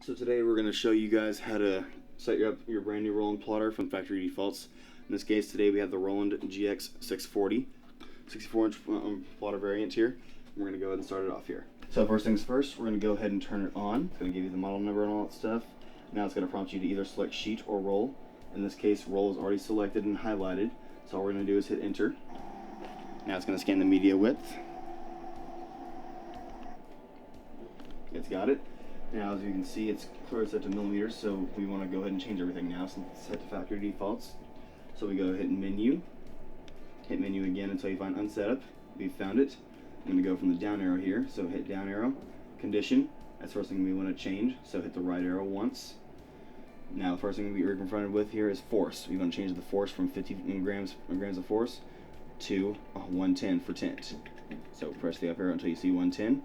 So today we're going to show you guys how to set up your brand new Roland plotter from factory defaults. In this case today we have the Roland GX640 64-inch plotter variant here. We're going to go ahead and start it off here. So first things first, we're going to go ahead and turn it on. It's going to give you the model number and all that stuff. Now it's going to prompt you to either select sheet or roll. In this case, roll is already selected and highlighted, so all we're going to do is hit enter. Now it's going to scan the media width. It's got it. Now as you can see, it's clearly set to millimeters, so we want to go ahead and change everything now since it's set to factory defaults. So we go hit menu, hit menu again until you find unsetup. We've found it. I'm going to go from the down arrow here, so hit down arrow, condition, that's the first thing we want to change, so hit the right arrow once. Now the first thing we're confronted with here is force. We want to change the force from 50 grams of force to 110 for tint. So press the up arrow until you see 110,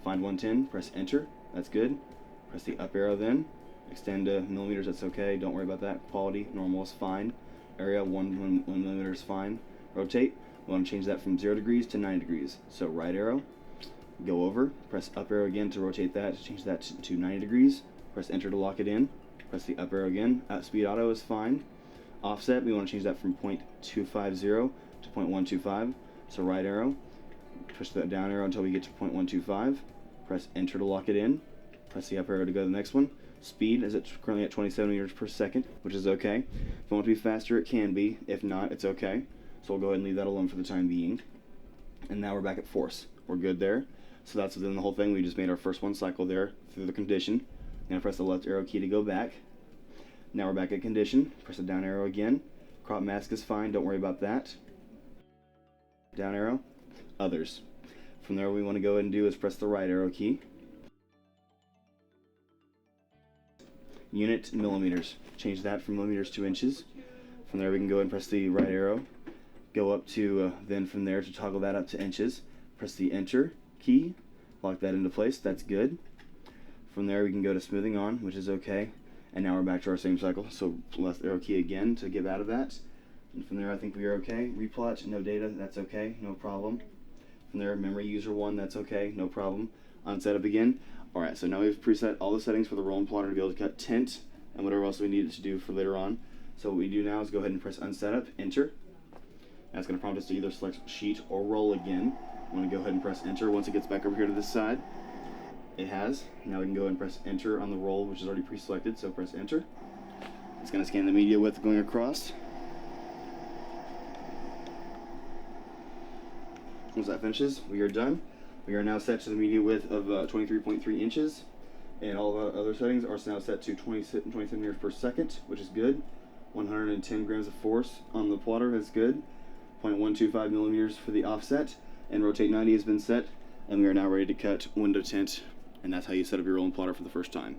find 110, press enter. That's good. Press the up arrow then. Extend to millimeters, that's okay. Don't worry about that. Quality, normal is fine. Area, 1 millimeter is fine. Rotate. We want to change that from 0 degrees to 90 degrees. So right arrow, go over, press up arrow again to rotate that, to change that to 90 degrees. Press enter to lock it in. Press the up arrow again. Speed auto is fine. Offset, we want to change that from 0.250 to 0.125. So right arrow, push that down arrow until we get to 0.125. Press enter to lock it in. Press the up arrow to go to the next one. Speed is currently at 27 meters per second, which is okay. If you want it to be faster, it can be. If not, it's okay. So we'll go ahead and leave that alone for the time being. And now we're back at force. We're good there. So that's within the whole thing. We just made our first one cycle there through the condition. Now press the left arrow key to go back. Now we're back at condition. Press the down arrow again. Crop mask is fine. Don't worry about that. Down arrow. Others. From there, what we want to go ahead and do is press the right arrow key. Unit millimeters. Change that from millimeters to inches. From there, we can go ahead and press the right arrow. Go up to, then from there to toggle that up to inches. Press the enter key. Lock that into place. That's good. From there, we can go to smoothing on, which is okay. And now we're back to our same cycle. So left arrow key again to get out of that. And from there, I think we are okay. Replot, no data. That's okay. No problem. From there, memory user 1, that's okay, no problem. Unsetup again. Alright, so now we've preset all the settings for the Roland plotter to be able to cut tint and whatever else we need it to do for later on. So what we do now is go ahead and press unsetup, enter. That's going to prompt us to either select sheet or roll again. I'm going to go ahead and press enter once it gets back over here to this side. It has. Now we can go ahead and press enter on the roll, which is already pre-selected, so press enter. It's going to scan the media width going across. Once that finishes, we are done. We are now set to the media width of 23.3 inches, and all the other settings are now set to 27 meters per second, which is good. 110 grams of force on the plotter is good. 0.125 millimeters for the offset, and rotate 90 has been set, and we are now ready to cut window tint, and that's how you set up your Roland plotter for the first time.